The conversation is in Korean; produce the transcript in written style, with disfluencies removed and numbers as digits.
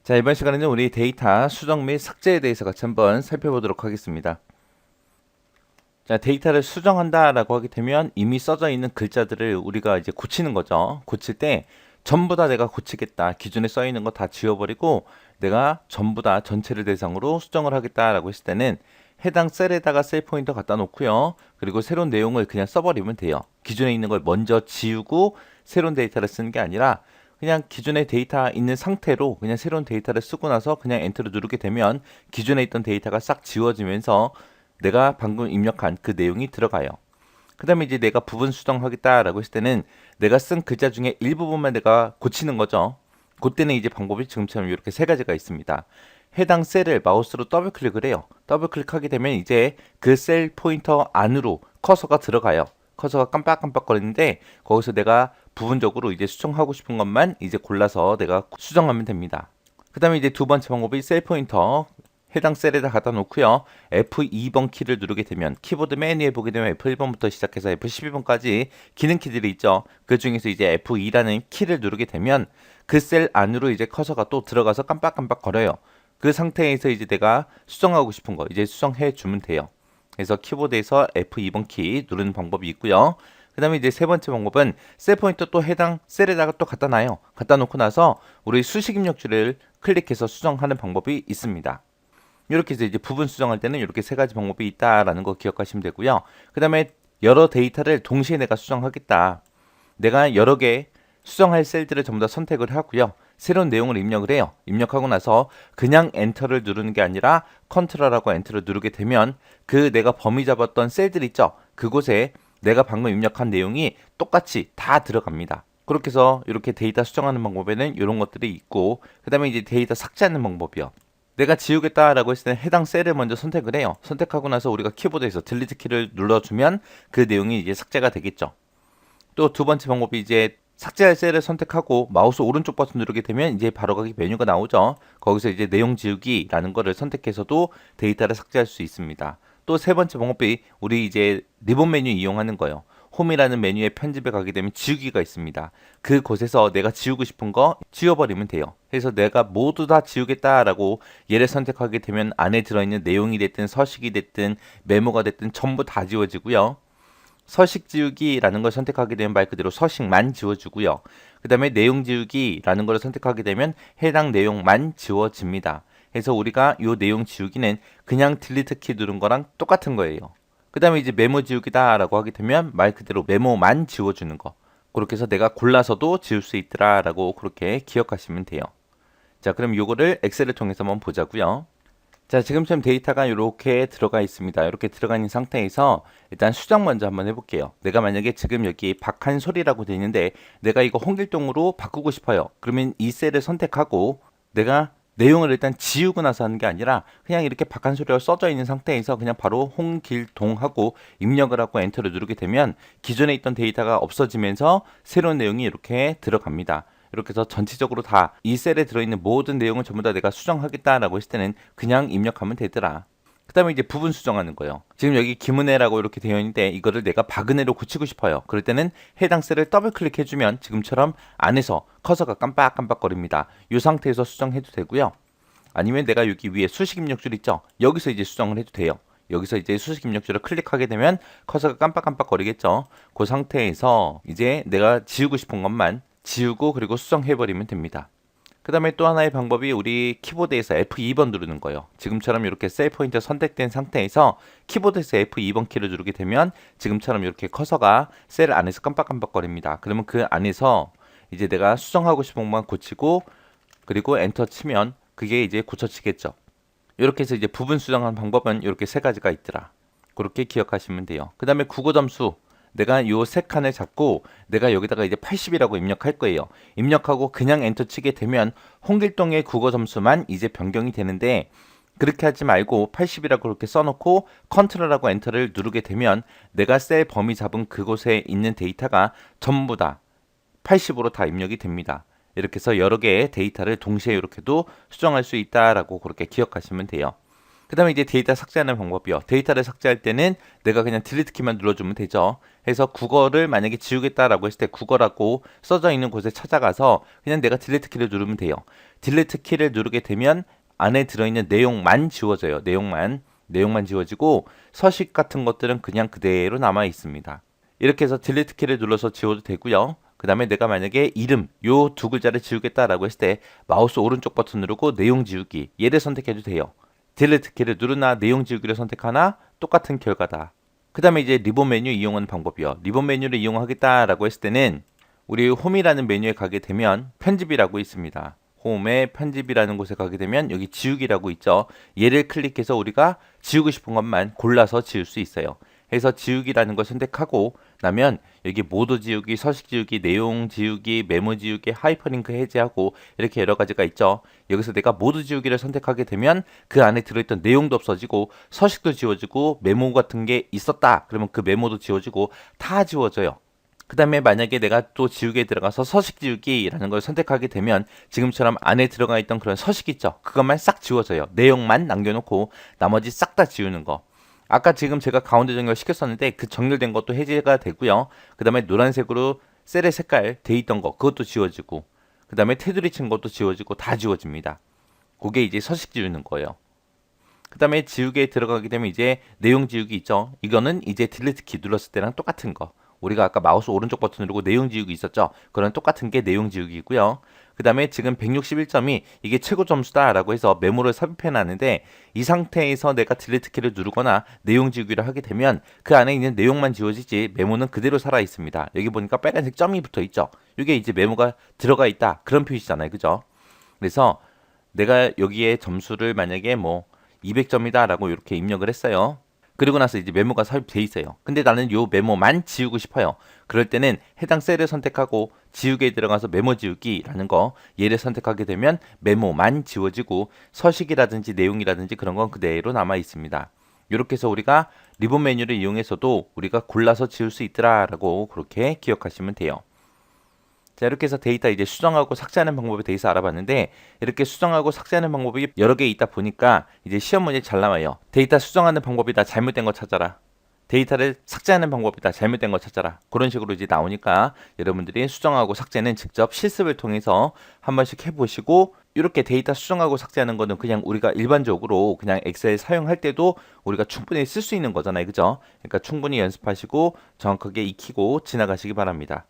자, 이번 시간에는 우리 데이터 수정 및 삭제에 대해서 같이 한번 살펴보도록 하겠습니다. 자, 데이터를 수정한다라고 하게 되면 이미 써져 있는 글자들을 우리가 이제 고치는 거죠. 고칠 때 전부 다 내가 고치겠다. 기존에 써 있는 거 다 지워버리고 내가 전부 다 전체를 대상으로 수정을 하겠다라고 했을 때는 해당 셀에다가 셀 포인터 갖다 놓고요. 그리고 새로운 내용을 그냥 써버리면 돼요. 기존에 있는 걸 먼저 지우고 새로운 데이터를 쓰는 게 아니라 그냥 기존의 데이터 있는 상태로 그냥 새로운 데이터를 쓰고 나서 그냥 엔터를 누르게 되면 기존에 있던 데이터가 싹 지워지면서 내가 방금 입력한 그 내용이 들어가요. 그 다음에 이제 내가 부분 수정하겠다라고 했을 때는 내가 쓴 글자 중에 일부분만 내가 고치는 거죠. 그때는 이제 방법이 지금처럼 이렇게 세 가지가 있습니다. 해당 셀을 마우스로 더블 클릭을 해요. 더블 클릭하게 되면 이제 그 셀 포인터 안으로 커서가 들어가요. 커서가 깜빡깜빡거리는데 거기서 내가 부분적으로 이제 수정하고 싶은 것만 이제 골라서 내가 수정하면 됩니다. 그 다음에 이제 두 번째 방법이 셀 포인터 해당 셀에다 갖다 놓고요. F2번 키를 누르게 되면 키보드 맨 위에 보게 되면 F1번부터 시작해서 F12번까지 기능 키들이 있죠. 그 중에서 이제 F2라는 키를 누르게 되면 그 셀 안으로 이제 커서가 또 들어가서 깜빡깜빡 거려요. 그 상태에서 이제 내가 수정하고 싶은 거 이제 수정해 주면 돼요. 그래서 키보드에서 F2번 키 누르는 방법이 있고요. 그 다음에 이제 세 번째 방법은 셀 포인터 또 해당 셀에다가 또 갖다 놔요. 갖다 놓고 나서 우리 수식 입력줄을 클릭해서 수정하는 방법이 있습니다. 이렇게 해서 이제 부분 수정할 때는 이렇게 세 가지 방법이 있다라는 거 기억하시면 되고요. 그 다음에 여러 데이터를 동시에 내가 수정하겠다. 내가 여러 개 수정할 셀들을 전부 다 선택을 하고요. 새로운 내용을 입력을 해요. 입력하고 나서 그냥 엔터를 누르는 게 아니라 컨트롤하고 엔터를 누르게 되면 그 내가 범위 잡았던 셀들 있죠. 그곳에 내가 방금 입력한 내용이 똑같이 다 들어갑니다. 그렇게 해서 이렇게 데이터 수정하는 방법에는 이런 것들이 있고 그 다음에 이제 데이터 삭제하는 방법이요. 내가 지우겠다라고 했을 때 해당 셀을 먼저 선택을 해요. 선택하고 나서 우리가 키보드에서 딜리트 키를 눌러주면 그 내용이 이제 삭제가 되겠죠. 또 두 번째 방법이 이제 삭제할 셀을 선택하고 마우스 오른쪽 버튼 누르게 되면 이제 바로가기 메뉴가 나오죠. 거기서 이제 내용 지우기라는 거를 선택해서도 데이터를 삭제할 수 있습니다. 또 세 번째 방법이 우리 이제 리본 메뉴 이용하는 거예요. 홈이라는 메뉴에 편집에 가게 되면 지우기가 있습니다. 그곳에서 내가 지우고 싶은 거 지워버리면 돼요. 그래서 내가 모두 다 지우겠다라고 얘를 선택하게 되면 안에 들어있는 내용이 됐든 서식이 됐든 메모가 됐든 전부 다 지워지고요. 서식 지우기라는 걸 선택하게 되면 말 그대로 서식만 지워주고요. 그 다음에 내용 지우기라는 걸 선택하게 되면 해당 내용만 지워집니다. 그래서 우리가 이 내용 지우기는 그냥 딜리트 키 누른 거랑 똑같은 거예요. 그 다음에 이제 메모 지우기다 라고 하게 되면 말 그대로 메모만 지워주는 거. 그렇게 해서 내가 골라서도 지울 수 있더라 라고 그렇게 기억하시면 돼요. 자, 그럼 요거를 엑셀을 통해서 한번 보자고요. 자, 지금처럼 데이터가 이렇게 들어가 있습니다. 이렇게 들어가 있는 상태에서 일단 수정 먼저 한번 해볼게요. 내가 만약에 지금 여기 박한솔이라고 되어 있는데 내가 이거 홍길동으로 바꾸고 싶어요. 그러면 이 셀을 선택하고 내가 내용을 일단 지우고 나서 하는 게 아니라 그냥 이렇게 박한솔이라고 써져 있는 상태에서 그냥 바로 홍길동하고 입력을 하고 엔터를 누르게 되면 기존에 있던 데이터가 없어지면서 새로운 내용이 이렇게 들어갑니다. 이렇게 해서 전체적으로 다 이 셀에 들어있는 모든 내용을 전부 다 내가 수정하겠다라고 했을 때는 그냥 입력하면 되더라. 그 다음에 이제 부분 수정하는 거예요. 지금 여기 김은혜라고 이렇게 되어 있는데 이거를 내가 박은혜로 고치고 싶어요. 그럴 때는 해당 셀을 더블 클릭해주면 지금처럼 안에서 커서가 깜빡깜빡거립니다. 이 상태에서 수정해도 되고요. 아니면 내가 여기 위에 수식 입력줄 있죠. 여기서 이제 수정을 해도 돼요. 여기서 이제 수식 입력줄을 클릭하게 되면 커서가 깜빡깜빡거리겠죠. 그 상태에서 이제 내가 지우고 싶은 것만 지우고 그리고 수정해버리면 됩니다. 그 다음에 또 하나의 방법이 우리 키보드에서 F2번 누르는 거예요. 지금처럼 이렇게 셀 포인터 선택된 상태에서 키보드에서 F2번 키를 누르게 되면 지금처럼 이렇게 커서가 셀 안에서 깜빡깜빡거립니다. 그러면 그 안에서 이제 내가 수정하고 싶은 것만 고치고 그리고 엔터 치면 그게 이제 고쳐지겠죠. 이렇게 해서 이제 부분 수정하는 방법은 이렇게 세 가지가 있더라. 그렇게 기억하시면 돼요. 그 다음에 국어 점수 내가 요 세 칸을 잡고 내가 여기다가 이제 80이라고 입력할 거예요. 입력하고 그냥 엔터 치게 되면 홍길동의 국어 점수만 이제 변경이 되는데 그렇게 하지 말고 80이라고 그렇게 써놓고 컨트롤하고 엔터를 누르게 되면 내가 셀 범위 잡은 그곳에 있는 데이터가 전부 다 80으로 다 입력이 됩니다. 이렇게 해서 여러 개의 데이터를 동시에 이렇게도 수정할 수 있다라고 그렇게 기억하시면 돼요. 그 다음에 이제 데이터 삭제하는 방법이요. 데이터를 삭제할 때는 내가 그냥 딜리트 키만 눌러주면 되죠. 해서 국어를 만약에 지우겠다라고 했을 때 국어라고 써져 있는 곳에 찾아가서 그냥 내가 딜리트 키를 누르면 돼요. 딜리트 키를 누르게 되면 안에 들어있는 내용만 지워져요. 내용만 지워지고 서식 같은 것들은 그냥 그대로 남아 있습니다. 이렇게 해서 딜리트 키를 눌러서 지워도 되고요. 그 다음에 내가 만약에 이름 요 두 글자를 지우겠다라고 했을 때 마우스 오른쪽 버튼 누르고 내용 지우기 얘를 선택해도 돼요. 딜리트 키를 누르나 내용 지우기를 선택하나 똑같은 결과다. 그 다음에 이제 리본 메뉴 이용하는 방법이요. 리본 메뉴를 이용하겠다라고 했을 때는 우리 홈이라는 메뉴에 가게 되면 편집이라고 있습니다. 홈에 편집이라는 곳에 가게 되면 여기 지우기라고 있죠. 얘를 클릭해서 우리가 지우고 싶은 것만 골라서 지울 수 있어요. 해서 지우기라는 걸 선택하고 나면 여기 모두 지우기, 서식 지우기, 내용 지우기, 메모 지우기, 하이퍼링크 해제하고 이렇게 여러 가지가 있죠. 여기서 내가 모두 지우기를 선택하게 되면 그 안에 들어있던 내용도 없어지고 서식도 지워지고 메모 같은 게 있었다. 그러면 그 메모도 지워지고 다 지워져요. 그 다음에 만약에 내가 또 지우개에 들어가서 서식 지우기라는 걸 선택하게 되면 지금처럼 안에 들어가 있던 그런 서식 있죠. 그것만 싹 지워져요. 내용만 남겨놓고 나머지 싹 다 지우는 거. 아까 지금 제가 가운데 정렬 시켰었는데 그 정렬된 것도 해제가 되고요. 그 다음에 노란색으로 셀의 색깔 돼 있던 거 그것도 지워지고 그 다음에 테두리 친 것도 지워지고 다 지워집니다. 그게 이제 서식 지우는 거예요. 그 다음에 지우개에 들어가게 되면 이제 내용 지우기 있죠. 이거는 이제 딜리트 키 눌렀을 때랑 똑같은 거. 우리가 아까 마우스 오른쪽 버튼 누르고 내용 지우기 있었죠. 그런 똑같은 게 내용 지우기고요. 그 다음에 지금 161점이 이게 최고 점수다라고 해서 메모를 삽입해 놨는데 이 상태에서 내가 딜리트 키를 누르거나 내용 지우기를 하게 되면 그 안에 있는 내용만 지워지지 메모는 그대로 살아 있습니다. 여기 보니까 빨간색 점이 붙어 있죠. 이게 이제 메모가 들어가 있다 그런 표시잖아요. 그죠? 그래서 내가 여기에 점수를 만약에 뭐 200점이다 라고 이렇게 입력을 했어요. 그리고 나서 이제 메모가 삽입돼 있어요. 근데 나는 요 메모만 지우고 싶어요. 그럴 때는 해당 셀을 선택하고 지우개에 들어가서 메모 지우기라는 거 얘를 선택하게 되면 메모만 지워지고 서식이라든지 내용이라든지 그런 건 그대로 남아 있습니다. 이렇게 해서 우리가 리본 메뉴를 이용해서도 우리가 골라서 지울 수 있더라라고 그렇게 기억하시면 돼요. 자, 이렇게 해서 데이터 이제 수정하고 삭제하는 방법에 대해서 알아봤는데 이렇게 수정하고 삭제하는 방법이 여러 개 있다 보니까 이제 시험 문제 잘 나와요. 데이터 수정하는 방법이다. 잘못된 거 찾아라. 데이터를 삭제하는 방법이다. 잘못된 거 찾아라. 그런 식으로 이제 나오니까 여러분들이 수정하고 삭제는 직접 실습을 통해서 한 번씩 해보시고 이렇게 데이터 수정하고 삭제하는 거는 그냥 우리가 일반적으로 그냥 엑셀 사용할 때도 우리가 충분히 쓸 수 있는 거잖아요. 그죠? 그러니까 충분히 연습하시고 정확하게 익히고 지나가시기 바랍니다.